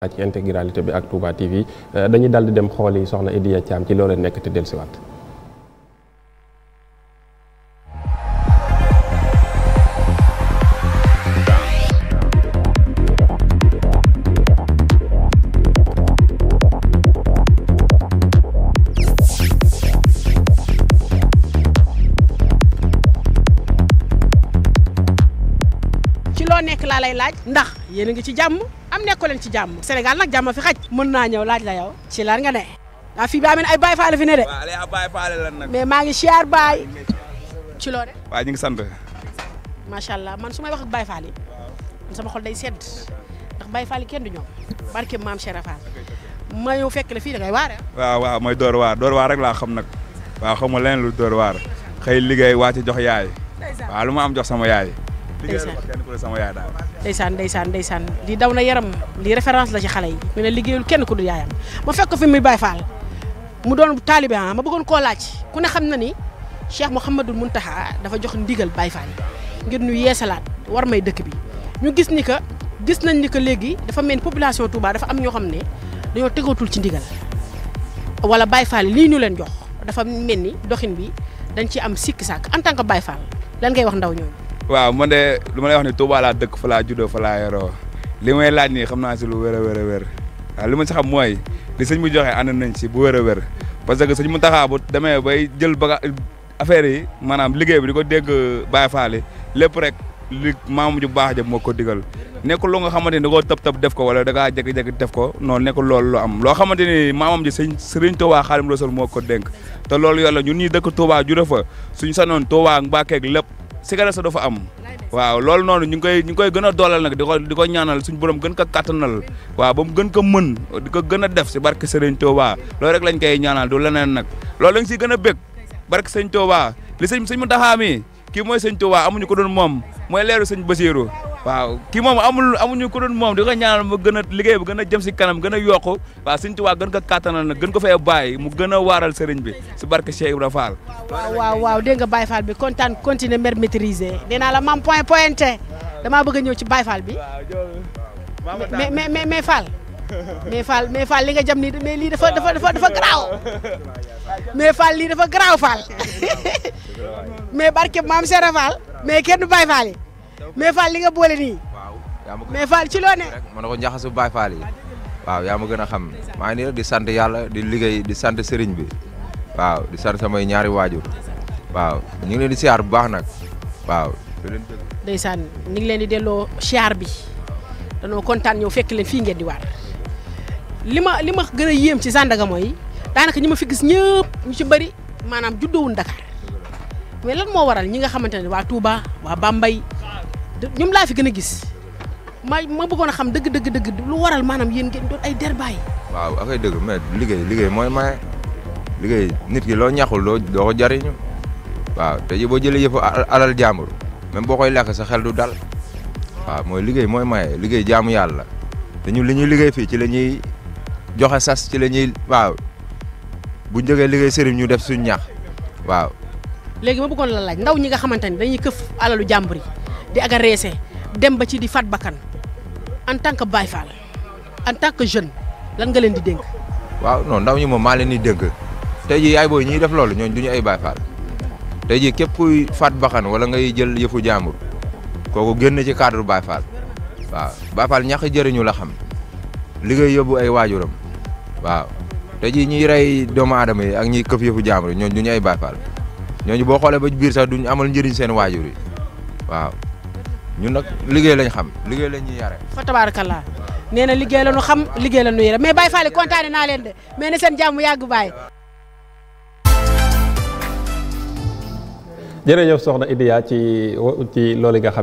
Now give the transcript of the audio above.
ci intégralité bi ak Touba TV dañuy dal di dem xooli soxna Idiya Thiam ci loolee nekk te dellusiwaat. ci loo nekk laa lay laaj ndax yéen a ngi ci jàmm am nekko leen ci jàmm Sénégal nag jàmm fi xaj mën naa ñëw laaj la yow ci lan nga ne waa fii bi amee ay Baye Fall fi ne de mais maa ngi siyaar Baye ci loo de waaw ñu ngi sant macha allah man su may wax ak Baye Fall yi man sama xol day sedd ndax Baye Fall yi kenn du ñoom barke maam Cheikh Fall ma ñëw fekk la fii da ngay waare waaw mooy door waar rek laa xam nag waaw xam nga leneen lu door waar xëy liggéey waa ci jox yaay waaw lu ma am jox sama yaay ndeysaan lii daw na yaram lii référence la ci xale yi ñu ne liggéeyul kenn ku dul yaayam ma fekk ko fi muy Baye Fall mu doon taalibe ma bëggoon koo laaj ku ne xam na ni Cheikh Mouhamadul Mountakha dafa jox ndigal Baye Fall ngir ñu yeesalaat war may dëkk bi ñu gis nañ ni que léegi dafa mel ni population Touba dafa am ñoo xam ne dañoo tegootul ci ndigal wala Baye Fall lii ñu leen jox dafa mel ni doxin bi dañ ci am sikki sàkk en tant que Baye Fall lan ngay wax ndaw ñooñu. waaw man de lu ma lay wax ni Touba laa dëkk fa laa juddoo fa laa yoroo li may laaj nii xam naa si lu wér a wér waaw li ma si xam mooy li sëñ mu joxe ànd nañ si bu wér a wér parce que sëñ mu taxaa bu demee bay jël affaire yi maanaam liggéey bi di ko dégg Baye Fall yi lépp rek li maamu ju baax ja moo ko digal nekkul lu nga xamante ni da koo tëb def ko wala da ngaa jékki-jékki def ko non nekkul loolu lu am loo xamante ni maamam ji Sëriñ Touba Xaadimu Rasuul moo ko dénk te loolu yàlla ñun ñi dëkk Touba jure fa suñu sanoon Touba Mbàkke ak lépp sigara sa dafa am waaw loolu noonu ñu ngi koy gën a dooleel nag di ko ñaanal suñu borom gën ko kattanal waaw ba mu gën ko mën di ko gën a def si barke Sëriñ Touba loolu rek lañ koy ñaanal du leneen nag loolu lañ si gën a bég barke Sëriñ Touba li sëñ Mountakha mi kii mooy Sëriñ Touba amuñu ko doon moom mooy leeru sëñ Basiru waaw kii moom amuñu ko doon moom di ko ñaanal mu gën a liggéey bu gën a jëm si kanam gën a yokku waaw Sëriñ Touba gën ko kattanal nag gën ko fee bàyyi mu gën a waaral sëriñ bi si barke Cheikh Ibra Fall waaw dégg nga Baye Fall bi kontaan continuer mer maîtriser nee naa la mam pointé damaa bëgg a ñëw ci Baye Fall bi mais Fall li nga jam nii mais lii dafa garaaw mais Fall lii dafa garaaw Fall mais barke maam Cheikh Fall mais kenn du Baye Fall yi mais Fall li nga boole nii mais Fall ci loo ne mën na ko njaxasu Baye Fall yi waaw yaa ma gën a xam maa ngi nii rek di sant yàlla di liggéey di sant sëriñ bi waaw di sant samay ñaari waajur waaw ñu ngi leen di siyaar bu baax nag waaw ndeysaan ñu ngi leen di delloo siyaar bi danoo kontaan ñëw fekk leen fii ngeen di waar li ma gën a yéem ci Sandaga mooy daanaka ñi ma fi gis ñëpp ñu ci bëri maanaam juddoowul Dakar mais lan moo waral ñi nga xamante ne waa Touba waa Bambey ñoom laa fi gën a gis ma bëggoon a xam dëgg lu waral maanaam yéen ngeen doon ay derbaay. waaw akay dëgg mais liggéey mooy maye liggéey nit ki loo ñaxul doo ko jariñu waaw te ji boo jëlee yëpp alal jàmbur même boo koy lekk sa xel du dal waaw mooy liggéey mooy maye liggéey jaamu yàlla te ñun li ñuy liggéey fii ci la ñuy joxe sas ci la ñuy waaw bu ñu jógee liggéey sëriñ ñu def suñ ñax waaw. léegi ma bëggoon la laaj ndaw ñi nga xamante ne dañuy këf alalu jàmbur yi di agressé dem ba ci di fat bakkan en tant que Baye Fall en tant que jeune lan nga leen di dénk. waaw non ndaw ñi moom maa leen di dénk tey jii ay booy ñuy def loolu ñooñu du ñu ay Baye Fall tey jii képp kuy fat bakkan wala ngay jël yëfu jàmbur kooku génn ci cadre Baye Fall waaw Baye Fall ñàkk jëriñu la xam liggéey yóbbu ay waajuram waaw tey jii ñiy rey doomu aadama yi ak ñiy këf yëfu jàmbur ñooñu du ñu ay Baye Fall ñooñu boo xoolee ba biir sax duñ amal njëriñ seen waajur yi waaw ñun nag liggéey lañ xam liggéey lañ ñuy yare fa tabarakallah nee na liggéey la ñu xam liggéey la ñu yare mais Baye Fall yi kontaane naa leen de mais ne seen jàmm yàgg Baye. jërëjëf soxna Idiya ci loolu nga xam